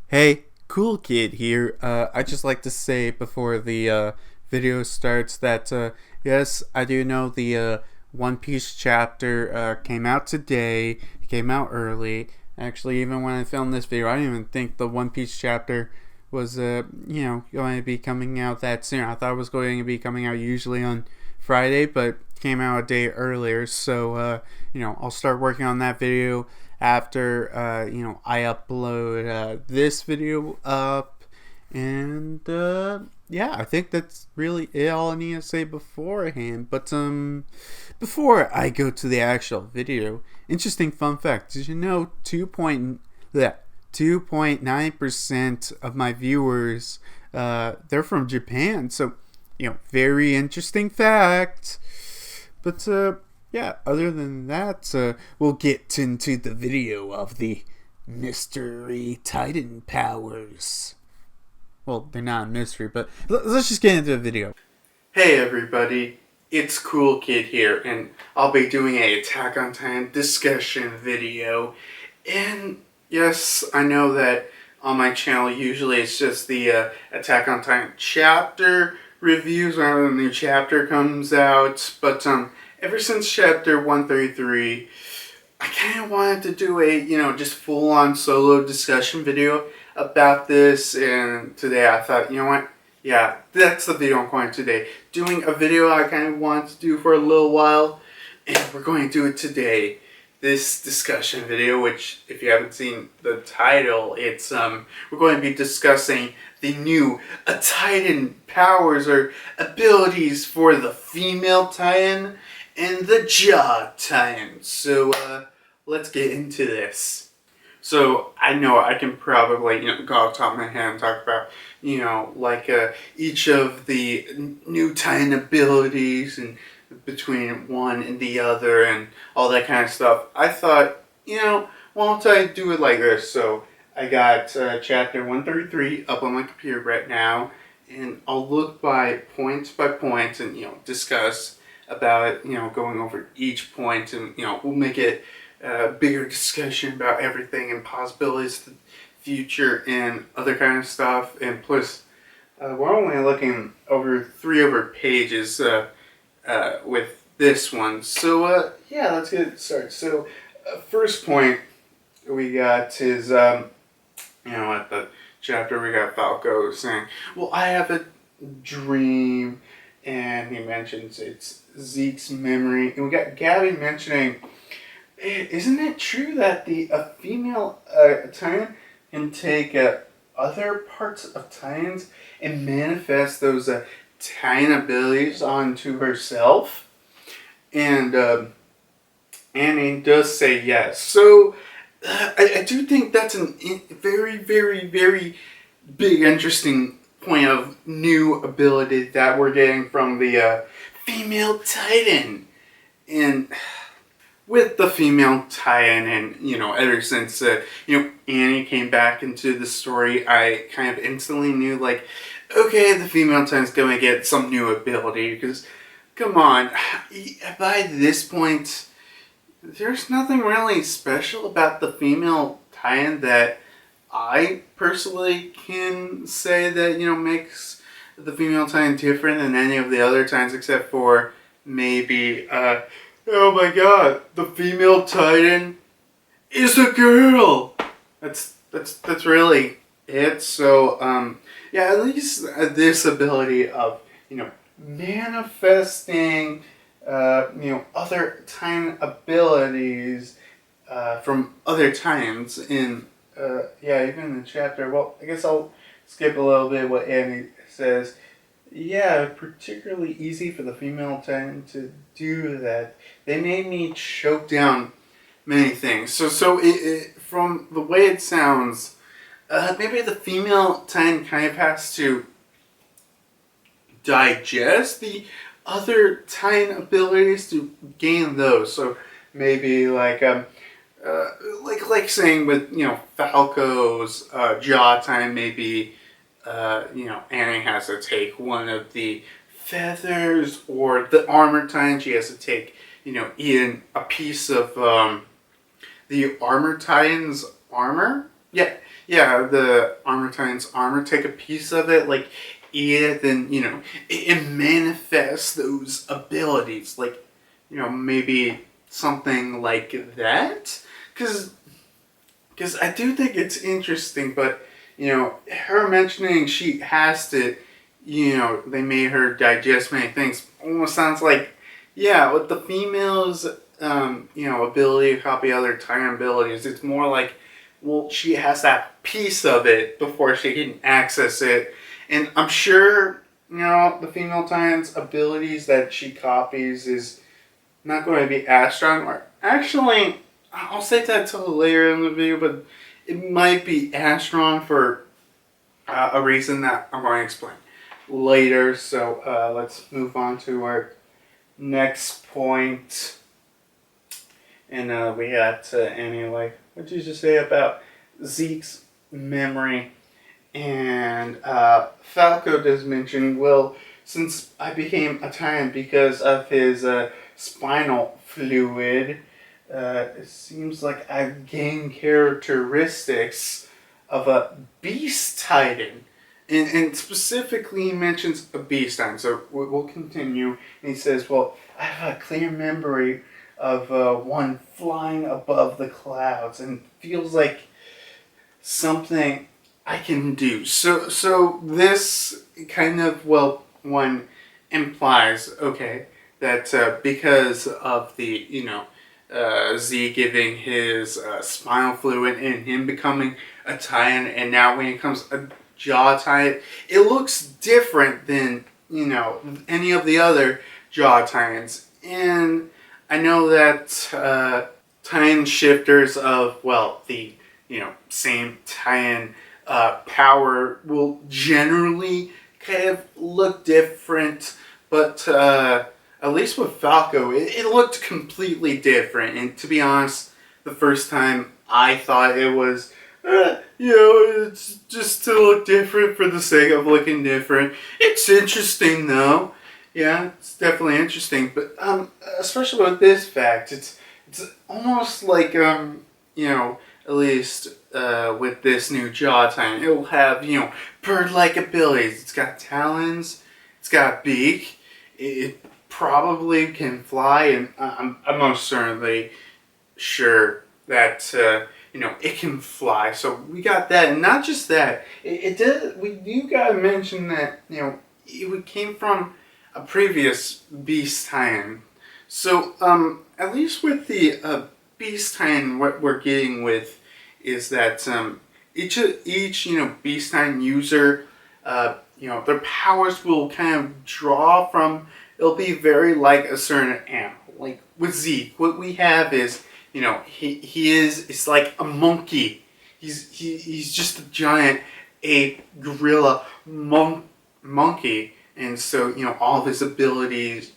Hey, cool kid here. I just like to say before the video starts that yes, I do know the One Piece chapter came out today. It came out early. Actually, even when I filmed this video, I didn't even think the One Piece chapter was going to be coming out that soon. I thought it was going to be coming out usually on Friday, but came out a day earlier. So I'll start working on that video after I upload this video up, and yeah, I think that's really all I need to say beforehand. But before I go to the actual video, interesting fun fact: did you know 2.9% of my viewers they're from Japan? So very interesting fact. But yeah, other than that, we'll get into the video of the mystery Titan powers. Well, they're not a mystery, but let's just get into the video. Hey everybody, it's Cool Kid here, and I'll be doing a Attack on Titan discussion video. And yes, I know that on my channel usually it's just the Attack on Titan chapter reviews whenever the new chapter comes out, but ever since chapter 133, I kind of wanted to do a, just full-on solo discussion video about this, and today I thought, you know what, yeah, that's the video I'm going to today. Doing a video I kind of wanted to do for a little while, and we're going to do it today. This discussion video, which if you haven't seen the title, it's we're going to be discussing the new Titan powers or abilities for the female Titan and the Jaw Titan. So let's get into this. So I know I can probably go off the top of my head and talk about each of the new Titan abilities and between one and the other and all that kind of stuff. I thought, why don't I do it like this? So I got chapter 133 up on my computer right now, and I'll look by point and discuss about it, going over each point, and we'll make it a bigger discussion about everything and possibilities to the future and other kind of stuff. And plus, we're only looking over 3 pages with this one. So yeah, let's get started. So first point we got is at the chapter we got Falco saying, well, I have a dream, and he mentions it's Zeke's memory, and we got Gabby mentioning, isn't it true that the female Titan can take other parts of Titans and manifest those Titan abilities onto herself? And Annie does say yes. So I do think that's a very, very, very big, interesting point of new ability that we're getting from the female Titan. And with the female Titan, and ever since Annie came back into the story, I kind of instantly knew, like, okay, the female Titan's gonna get some new ability, because come on, by this point there's nothing really special about the female Titan that I personally can say that makes the female Titan different than any of the other Titans, except for maybe oh my god, the female Titan is a girl. That's really it. So yeah, at least this ability of manifesting other Titan abilities from other Titans in yeah, even in the chapter. Well, I guess I'll skip a little bit what Annie says. Yeah, particularly easy for the female Titan to do that. They made me choke down many things. So from the way it sounds, maybe the female Titan kind of has to digest the other Titan abilities to gain those. So maybe like saying with Falco's Jaw Titan, maybe Annie has to take one of the feathers, or the armor Titan, she has to take even a piece of the armor Titan's armor. Yeah, yeah, the Armor Titan's armor, take a piece of it, like eat it, then it manifests those abilities, like maybe something like that, because I do think it's interesting, but her mentioning she has to, they made her digest many things, almost sounds like, yeah, with the females, ability to copy other Titan abilities, it's more like, well, she has that piece of it before she can access it, and I'm sure, the female Titan's abilities that she copies is not going to be as strong, or actually, I'll save that till later in the video, but it might be as strong for a reason that I'm going to explain later. So let's move on to our next point. And we got Annie, like, what did you just say about Zeke's memory? And Falco does mention, well, since I became a Titan because of his spinal fluid, it seems like I've gained characteristics of a beast titan. And specifically, he mentions a beast titan. So we'll continue. And he says, well, I have a clear memory of one flying above the clouds, and feels like something I can do. So this kind of, well, one implies, okay, that because of the, Z giving his spinal fluid and him becoming a Titan, and now when it comes a Jaw Titan, it looks different than, any of the other Jaw Titans. And I know that Titan shifters of, well, the, same Titan power will generally kind of look different, but at least with Falco, it looked completely different. And to be honest, the first time I thought it was, it's just to look different for the sake of looking different. It's interesting though. Yeah, it's definitely interesting. But especially with this fact, it's almost like at least with this new Jaw Titan, it will have bird-like abilities. It's got talons. It's got a beak. It probably can fly, and I'm most certainly sure that it can fly. So we got that, and not just that. It did. We do gotta mention that it came from a previous Beast Titan. So at least with the Beast Titan, what we're getting with is that each Beast Titan user, their powers will kind of draw from. It'll be very like a certain animal. Like with Zeke, what we have is, it's like a monkey. He's just a giant ape, gorilla, monkey, and so all of his abilities,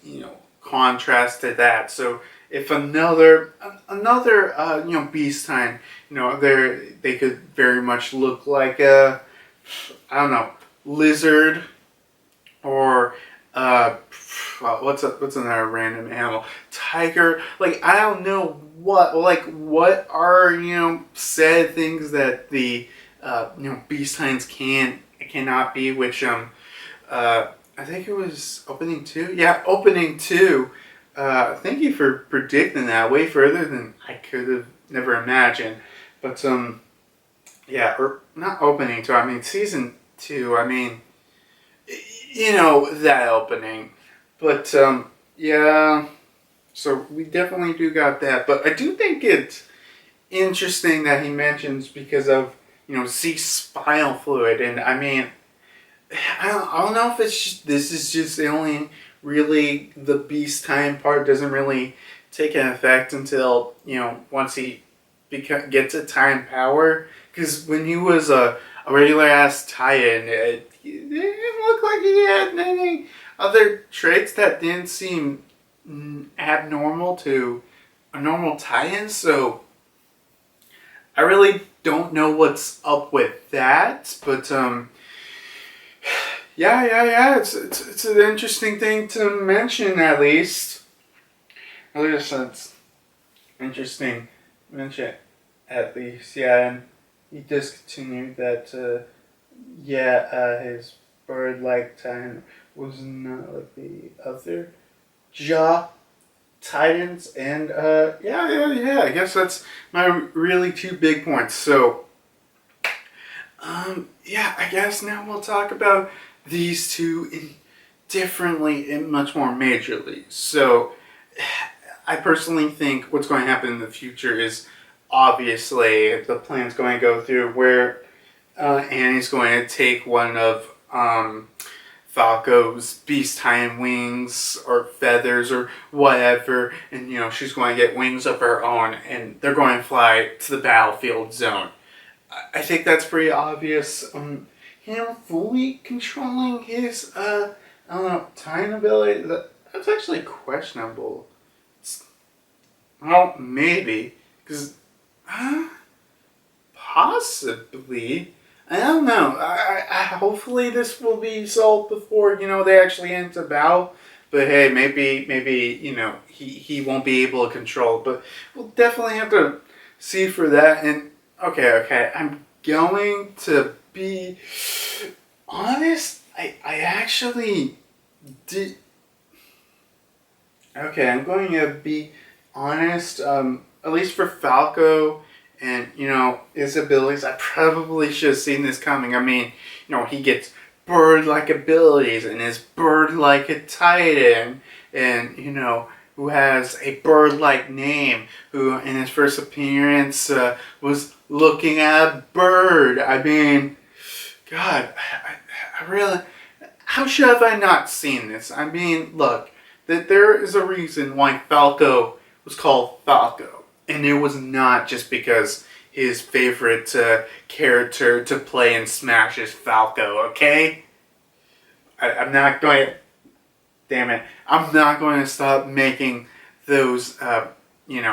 contrast to that. So if another Beast Titan, they could very much look like a, I don't know, lizard, or what's another random animal? Tiger. Like, I don't know what. Like, what are said things that the Beast Titans cannot be? Which I think it was opening 2. Yeah, opening 2. Thank you for predicting that way further than I could have never imagined. But yeah, or not opening 2. I mean season 2. I mean, that opening. But yeah, so we definitely do got that. But I do think it's interesting that he mentions because of Zeke's spinal fluid, and I mean, I don't know if this is just the only really the Beast Time part doesn't really take an effect until once he gets a time power, because when he was a regular ass Titan, it didn't look like he had any other traits that didn't seem abnormal to a normal Titan. So I really don't know what's up with that, but yeah. It's an interesting thing to mention, at least. At least it's interesting to mention, at least. Yeah, and he discontinued that. His bird-like titan was not like the other jaw titans, and I guess that's my really two big points. So, I guess now we'll talk about these two differently and much more majorly. So, I personally think what's going to happen in the future is obviously the plan's going to go through where Annie's going to take one of Falco's beast hind wings or feathers or whatever, and she's going to get wings of her own, and they're going to fly to the battlefield zone. I think that's pretty obvious. Him fully controlling his I don't know, time ability, that's actually questionable. Well, maybe because possibly. I don't know. I hopefully this will be solved before they actually enter battle. But hey, maybe he won't be able to control. But we'll definitely have to see for that. And okay, I'm going to be honest. I actually did. Okay, I'm going to be honest. At least for Falco. And, his abilities, I probably should have seen this coming. I mean, he gets bird-like abilities and is bird-like a titan. And, who has a bird-like name. Who, in his first appearance, was looking at a bird. I mean, God, I really... How should have I not seen this? I mean, look, that there is a reason why Falco was called Falco. And it was not just because his favorite character to play in Smash is Falco, okay? I'm not going to... Damn it. I'm not going to stop making those,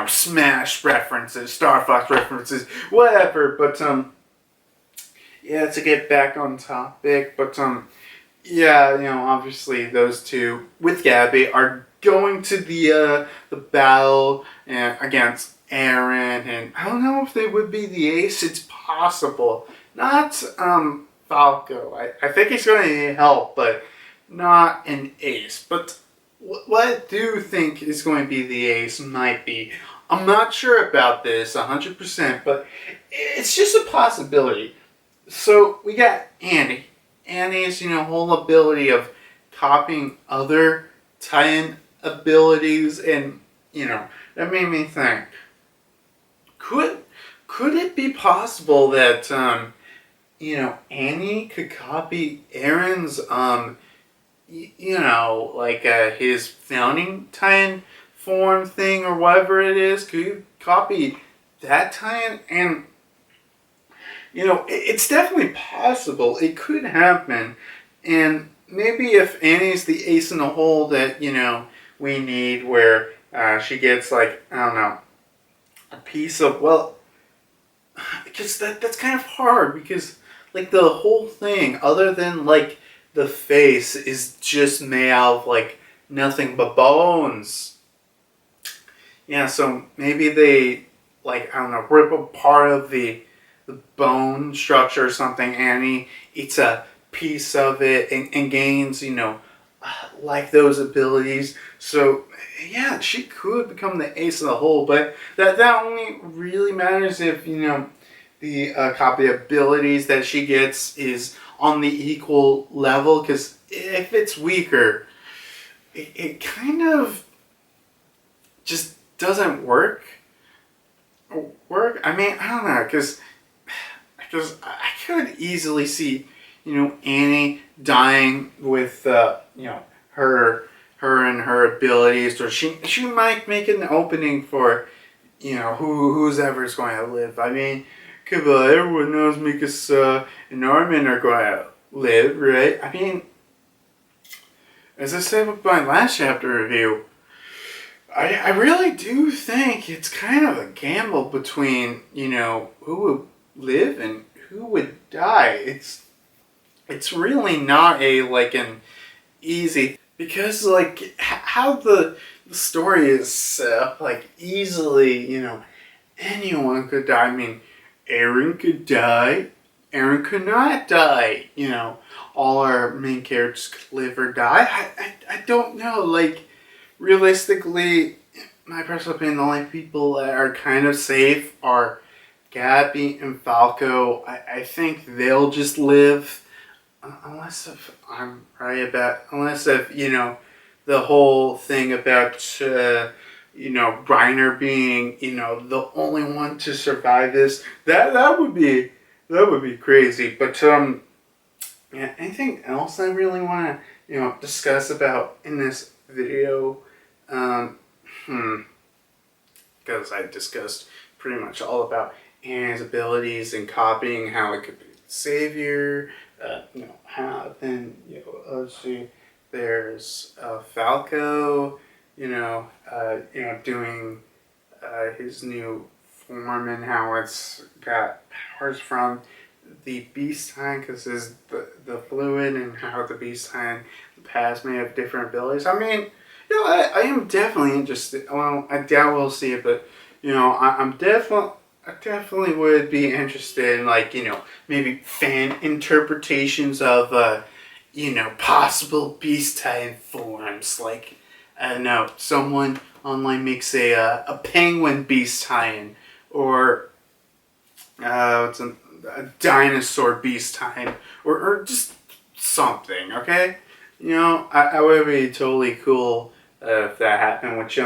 Smash references, Star Fox references, whatever. But, to get back on topic. But, obviously those two, with Gabby, are going to the battle against Eren, and I don't know if they would be the ace. It's possible. Not Falco. I think he's going to need help, but not an ace. But what I do think is going to be the ace might be. I'm not sure about this 100%, but it's just a possibility. So we got Annie. Annie's whole ability of copying other Titan abilities, and that made me think. Could it be possible that Annie could copy Eren's his founding Titan form thing or whatever it is? Could you copy that Titan? And it's definitely possible. It could happen, and maybe if Annie's the ace in the hole that we need, where she gets I don't know, a piece of, because that's kind of hard, because the whole thing, other than the face, is just made out of nothing but bones. Yeah, so maybe they I don't know, rip apart of the bone structure or something. Annie eats a piece of it and gains those abilities. So yeah, she could become the ace of the hole, but that only really matters if the copy abilities that she gets is on the equal level. Because if it's weaker, it kind of just doesn't work. I mean, I don't know, because I could easily see Annie dying with her and her abilities, or she might make an opening for who's ever's going to live. I mean, everyone knows Mikasa and Norman are going to live, right? I mean, as I said with my last chapter review, I really do think it's kind of a gamble between who would live and who would die. It's really not an easy, because how the story is set up, easily anyone could die. I mean, Eren could die, Eren could not die. All our main characters could live or die. I don't know. Like, realistically, my personal opinion, the only people that are kind of safe are Gabby and Falco. I think they'll just live. Unless if I'm right about, unless if, the whole thing about, Reiner being, the only one to survive this, that would be crazy. But, yeah, anything else I really want to, discuss about in this video? Um, because I discussed pretty much all about Aaron's abilities and copying, how it could be the savior, how then, let's see, there's Falco, doing his new form and how it's got powers from the beast time because the fluid and how the beast time the past may have different abilities. I mean, I am definitely interested. Well, I doubt we'll see it, but I definitely would be interested in, like, maybe fan interpretations of possible beast titan forms. Like, I don't know, someone online makes a penguin beast titan, or what's a dinosaur beast titan, or just something. Okay, I would be totally cool if that happened. Which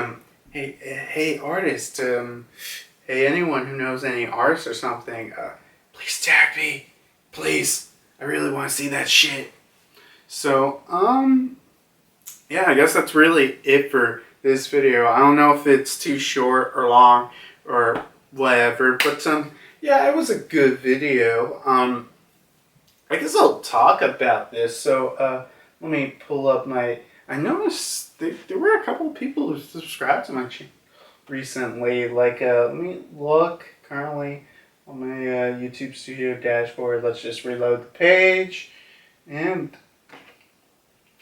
hey artist, hey anyone who knows any artists or something, please tag me, please. I really want to see that shit. So yeah, I guess that's really it for this video. I don't know if it's too short or long or whatever, but yeah, it was a good video. I guess I'll talk about this. So let me pull up my. I noticed there were a couple of people who subscribed to my channel recently. Like, let me look currently on my YouTube Studio dashboard. Let's just reload the page, and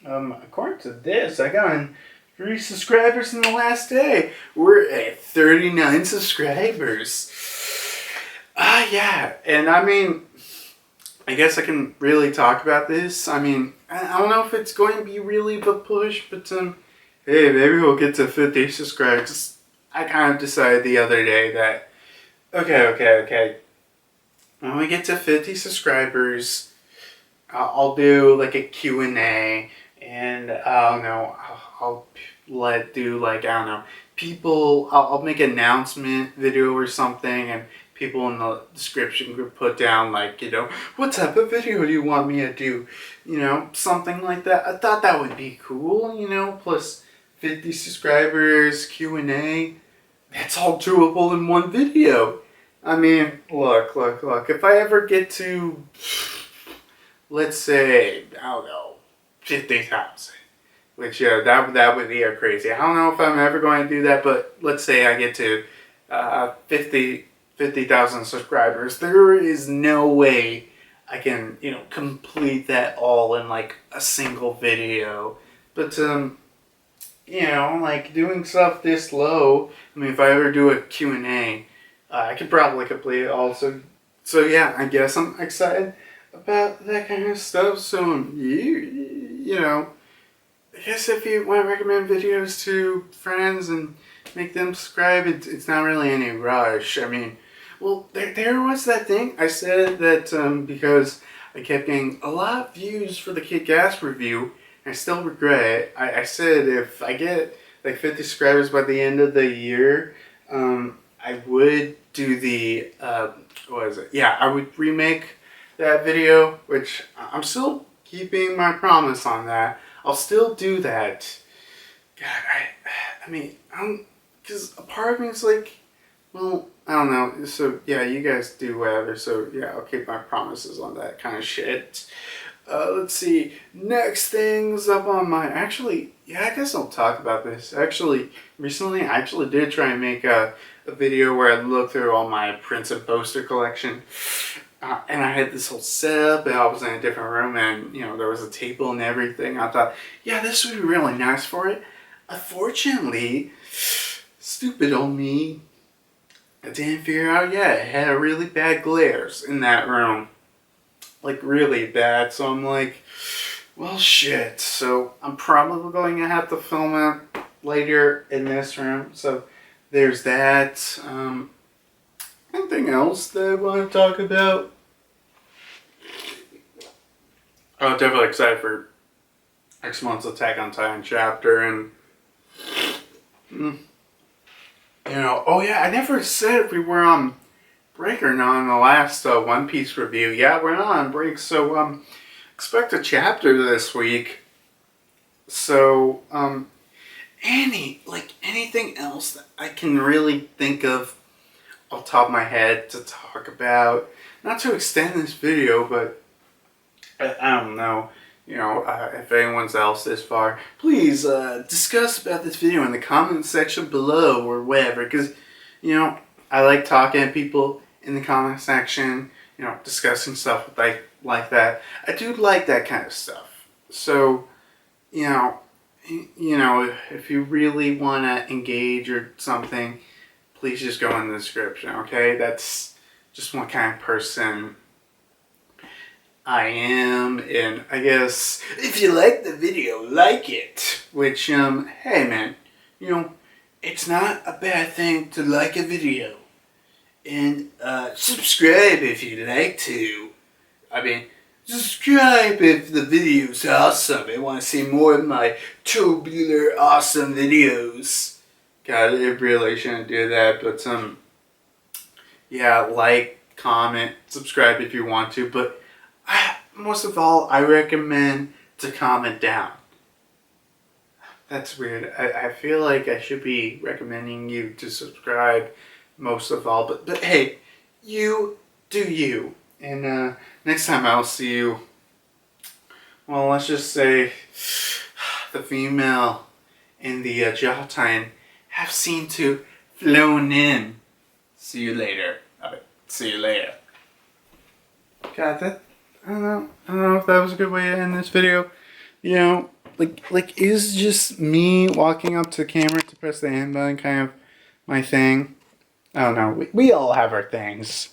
according to this, I got 3 subscribers in the last day. We're at 39 subscribers. Yeah, and I mean, I guess I can really talk about this. I mean, I don't know if it's going to be really the push, but hey, maybe we'll get to 50 subscribers. I kind of decided the other day that, okay. When we get to 50 subscribers, I'll do like a Q&A, and I don't know, I'll do like, I don't know, people, I'll make an announcement video or something, and people in the description could put down, like, what type of video do you want me to do? Something like that. I thought that would be cool, plus 50 subscribers, Q&A. That's all doable in one video. I mean, look. If I ever get to, let's say, I don't know, 50,000. Which, that would be crazy. I don't know if I'm ever going to do that, but let's say I get to 50,000 subscribers. There is no way I can, complete that all in like a single video. But, like doing stuff this low, I mean, if I ever do a Q&A, I could probably complete it also. So yeah, I guess I'm excited about that kind of stuff. So I guess if you want to recommend videos to friends and make them subscribe, it's not really any rush. I mean, well, there was that thing. I said that because I kept getting a lot of views for the Kid Gas review, I still regret it. I said if I get like 50 subscribers by the end of the year, I would do the, what is it? Yeah, I would remake that video, which I'm still keeping my promise on that. I'll still do that. God, I mean, because a part of me is like, well, I don't know. So yeah, you guys do whatever. So yeah, I'll keep my promises on that kind of shit. Let's see. Next things up on my... Actually, yeah, I guess I'll talk about this. Actually, recently I actually did try and make a video where I looked through all my prints and poster collection. And I had this whole setup, and I was in a different room, and, there was a table and everything. I thought, yeah, this would be really nice for it. Unfortunately, stupid old me, I didn't figure out yet. It had really bad glares in that room. Like, really bad. So I'm like, well, shit. So I'm probably going to have to film it later in this room. So there's that. Anything else that I want to talk about? Oh, definitely excited for next month's Attack on Titan chapter. And, oh yeah, I never said if we were on break or not in the last One Piece review. Yeah, we're not on break. So, expect a chapter this week. So, anything else that I can really think of off the top of my head to talk about? Not to extend this video, but I don't know. If anyone's else this far, please discuss about this video in the comment section below or wherever. Because, I like talking to people in the comment section. Discussing stuff like that. I do like that kind of stuff. So, if you really want to engage or something, please just go in the description, okay? That's just what kind of person I am, and I guess if you like the video, like it. Which, hey man, it's not a bad thing to like a video. And, subscribe if you'd like to. I mean, subscribe if the video's awesome and want to see more of my tubular awesome videos. God, I really shouldn't do that, but yeah, like, comment, subscribe if you want to, but most of all, I recommend to comment down. That's weird. I feel like I should be recommending you to subscribe most of all, but hey, you do you. And next time I'll see you, well, let's just say the female in the jaw time have seemed to flown in. See you later. Alright, see you later. God, I don't know if that was a good way to end this video. Is just me walking up to the camera to press the end button kind of my thing? I don't know. We all have our things.